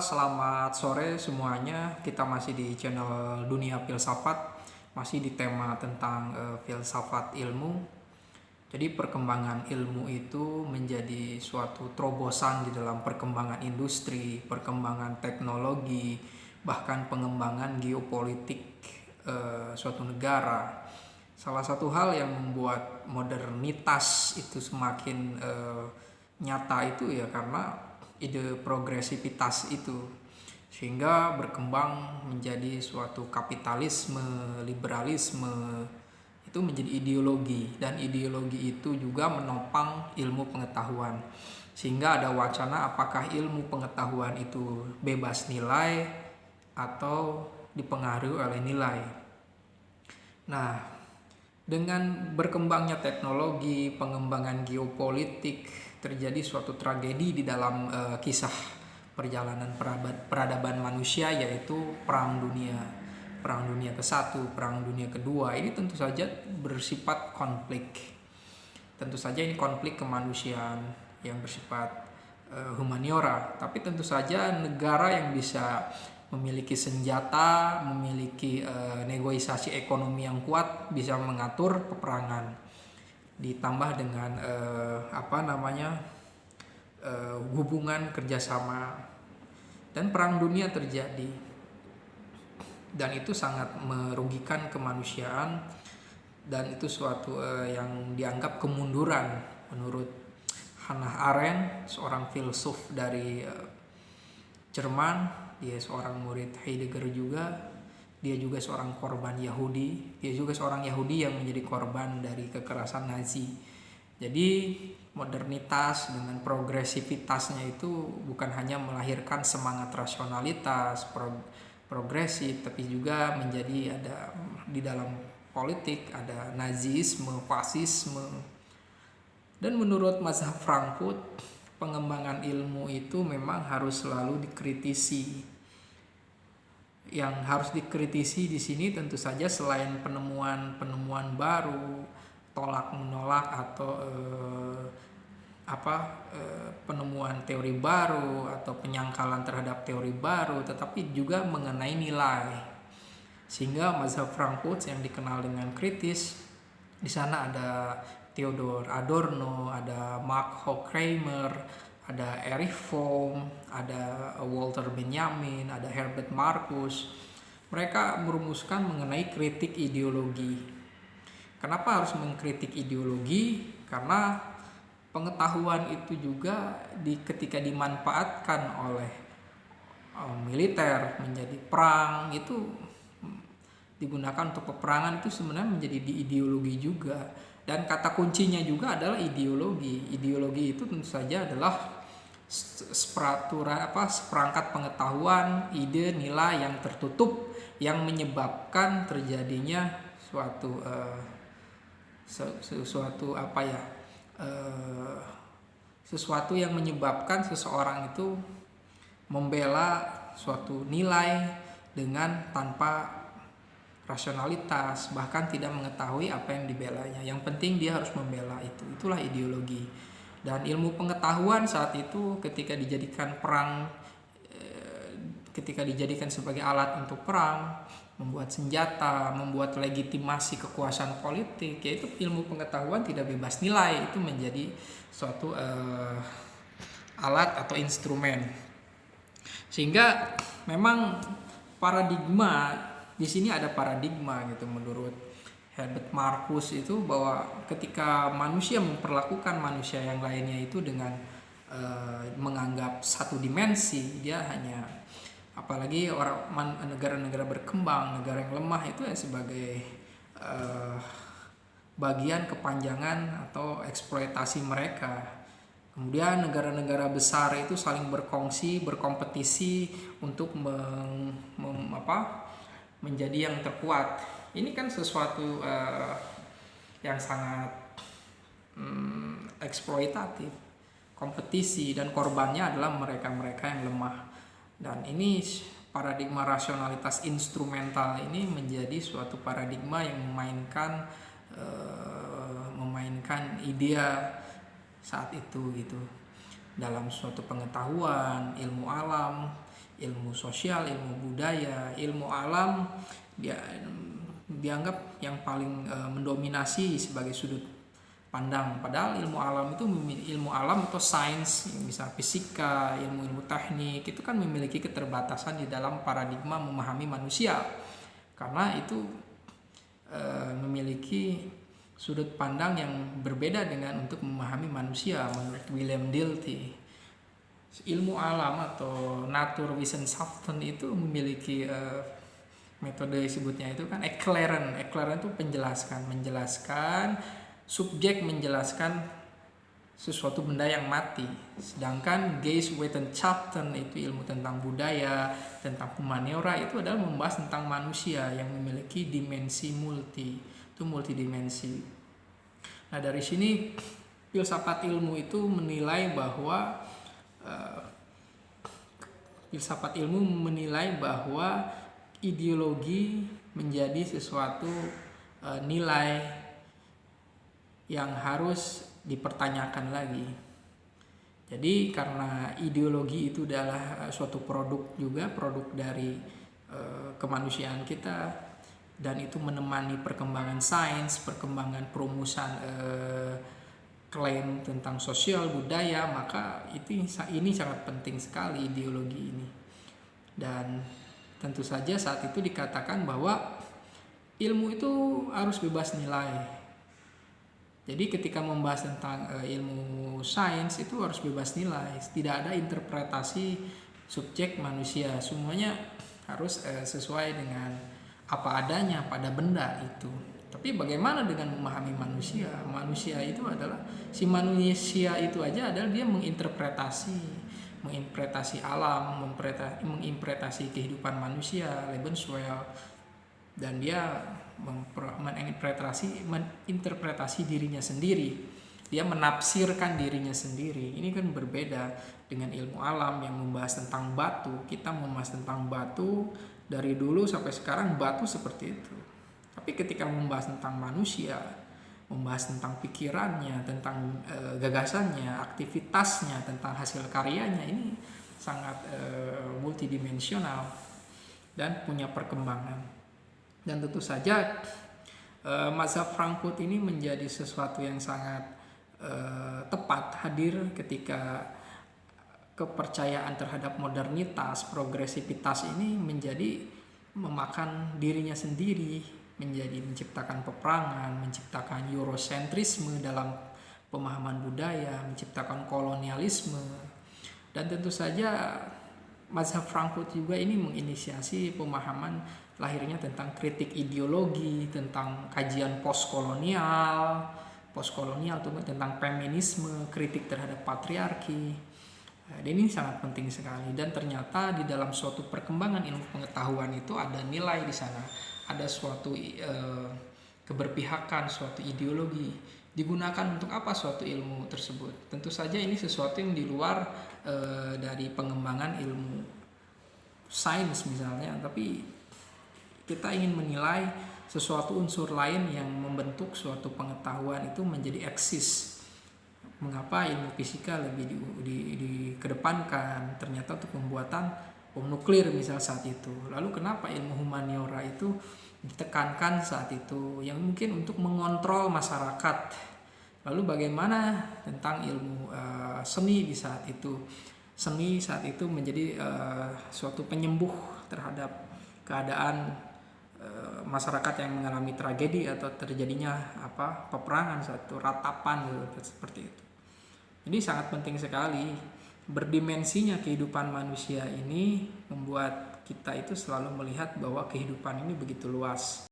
Selamat sore semuanya. Kita masih di channel Dunia Filsafat, masih di tema tentang filsafat ilmu. Jadi perkembangan ilmu itu menjadi suatu terobosan di dalam perkembangan industri, perkembangan teknologi, bahkan pengembangan geopolitik suatu negara. Salah satu hal yang membuat modernitas itu semakin nyata itu ya karena ide progresivitas itu, sehingga berkembang menjadi suatu kapitalisme, liberalisme, itu menjadi ideologi, dan ideologi itu juga menopang ilmu pengetahuan, sehingga ada wacana apakah ilmu pengetahuan itu bebas nilai atau dipengaruhi oleh nilai. Nah, dengan berkembangnya teknologi, pengembangan geopolitik, terjadi suatu tragedi di dalam kisah perjalanan peradaban manusia, yaitu Perang Dunia. Perang Dunia ke-1, Perang Dunia kedua, ini tentu saja bersifat konflik. Tentu saja ini konflik kemanusiaan yang bersifat humaniora, tapi tentu saja negara yang bisa memiliki senjata, memiliki negosiasi ekonomi yang kuat, bisa mengatur peperangan. Ditambah dengan hubungan kerjasama, dan perang dunia terjadi, dan itu sangat merugikan kemanusiaan, dan itu suatu yang dianggap kemunduran menurut Hannah Arendt, seorang filsuf dari Jerman. Dia seorang murid Heidegger juga. Dia juga seorang korban Yahudi. Dia juga seorang Yahudi yang menjadi korban dari kekerasan Nazi. Jadi modernitas dengan progresivitasnya itu bukan hanya melahirkan semangat rasionalitas, progresif, tapi juga menjadi ada di dalam politik ada Nazisme, fasisme. Dan menurut mazhab Frankfurt, pengembangan ilmu itu memang harus selalu dikritisi. Yang harus dikritisi di sini tentu saja selain penemuan-penemuan baru, tolak menolak atau penemuan teori baru atau penyangkalan terhadap teori baru, tetapi juga mengenai nilai. Sehingga mazhab Frankfurt yang dikenal dengan kritis, di sana ada Theodor Adorno, ada Mark Horkheimer, ada Erich Fromm, ada Walter Benjamin, ada Herbert Marcuse. Mereka merumuskan mengenai kritik ideologi. Kenapa harus mengkritik ideologi? Karena pengetahuan itu juga ketika dimanfaatkan oleh militer menjadi perang, itu digunakan untuk peperangan, itu sebenarnya menjadi ideologi juga. Dan kata kuncinya juga adalah ideologi. Ideologi itu tentu saja adalah seperangkat pengetahuan, ide, nilai yang tertutup yang menyebabkan terjadinya sesuatu yang menyebabkan seseorang itu membela suatu nilai dengan tanpa rasionalitas, bahkan tidak mengetahui apa yang dibelanya. Yang penting dia harus membela itu. Itulah ideologi. Dan ilmu pengetahuan saat itu ketika dijadikan sebagai alat untuk perang, membuat senjata, membuat legitimasi kekuasaan politik, yaitu ilmu pengetahuan tidak bebas nilai, itu menjadi suatu alat atau instrumen. Sehingga memang paradigma di sini ada paradigma gitu menurut Herbert Marcuse itu, bahwa ketika manusia memperlakukan manusia yang lainnya itu dengan menganggap satu dimensi, dia hanya, apalagi negara-negara berkembang, negara yang lemah itu ya sebagai bagian kepanjangan atau eksploitasi mereka. Kemudian negara-negara besar itu saling berkongsi, berkompetisi untuk menjadi yang terkuat. Ini kan sesuatu yang sangat eksploitatif, kompetisi, dan korbannya adalah mereka-mereka yang lemah. Dan ini paradigma rasionalitas instrumental ini menjadi suatu paradigma yang memainkan idea saat itu gitu. dalam suatu pengetahuan, ilmu alam, ilmu sosial, ilmu budaya. Ilmu alam dia dianggap yang paling mendominasi sebagai sudut pandang, padahal ilmu alam atau sains, bisa fisika, ilmu teknik, itu kan memiliki keterbatasan di dalam paradigma memahami manusia, karena itu memiliki sudut pandang yang berbeda dengan untuk memahami manusia. Menurut William Dilthey, ilmu alam atau Naturwissenschaften itu memiliki metode disebutnya itu kan Erklären itu menjelaskan subjek menjelaskan sesuatu benda yang mati. Sedangkan Geisteswissenschaften itu ilmu tentang budaya, tentang humaniora, itu adalah membahas tentang manusia yang memiliki dimensi multidimensi. Nah, dari sini filsafat ilmu itu menilai bahwa ideologi menjadi sesuatu nilai yang harus dipertanyakan lagi. Jadi karena ideologi itu adalah suatu produk dari kemanusiaan kita, dan itu menemani perkembangan sains, perkembangan perumusan klaim tentang sosial budaya, maka ini sangat penting sekali ideologi ini. Dan tentu saja saat itu dikatakan bahwa ilmu itu harus bebas nilai. Jadi ketika membahas tentang ilmu sains itu harus bebas nilai, tidak ada interpretasi subjek manusia, semuanya harus sesuai dengan apa adanya pada benda itu. Tapi bagaimana dengan memahami manusia? Manusia itu adalah manusia itu aja adalah dia menginterpretasi alam, menginterpretasi kehidupan manusia, Lebenswelt, dan dia menginterpretasi dirinya sendiri. Dia menafsirkan dirinya sendiri. Ini kan berbeda dengan ilmu alam yang membahas tentang batu. Kita membahas tentang batu dari dulu sampai sekarang, batu seperti itu. Tapi ketika membahas tentang manusia, membahas tentang pikirannya, tentang gagasannya, aktivitasnya, tentang hasil karyanya, ini sangat multidimensional dan punya perkembangan. Dan tentu saja mazhab Frankfurt ini menjadi sesuatu yang sangat tepat hadir ketika kepercayaan terhadap modernitas, progresivitas ini menjadi memakan dirinya sendiri, menjadi menciptakan peperangan, menciptakan eurocentrisme dalam pemahaman budaya, menciptakan kolonialisme. Dan tentu saja mazhab Frankfurt juga ini menginisiasi pemahaman lahirnya tentang kritik ideologi, tentang kajian postkolonial tentang feminisme, kritik terhadap patriarki. Dan ini sangat penting sekali. Dan ternyata di dalam suatu perkembangan ilmu pengetahuan itu ada nilai di sana, ada suatu keberpihakan, suatu ideologi digunakan untuk apa suatu ilmu tersebut. Tentu saja ini sesuatu yang di luar dari pengembangan ilmu sains misalnya, tapi kita ingin menilai sesuatu unsur lain yang membentuk suatu pengetahuan itu menjadi eksis. Mengapa ilmu fisika lebih dikedepankan ternyata untuk pembuatan bom nuklir misal saat itu. Lalu kenapa ilmu humaniora itu ditekankan saat itu, yang mungkin untuk mengontrol masyarakat. Lalu bagaimana tentang ilmu seni di saat itu? Seni saat itu menjadi suatu penyembuh terhadap keadaan masyarakat yang mengalami tragedi atau terjadinya peperangan, satu ratapan seperti itu. Jadi sangat penting sekali. Berdimensinya kehidupan manusia ini membuat kita itu selalu melihat bahwa kehidupan ini begitu luas.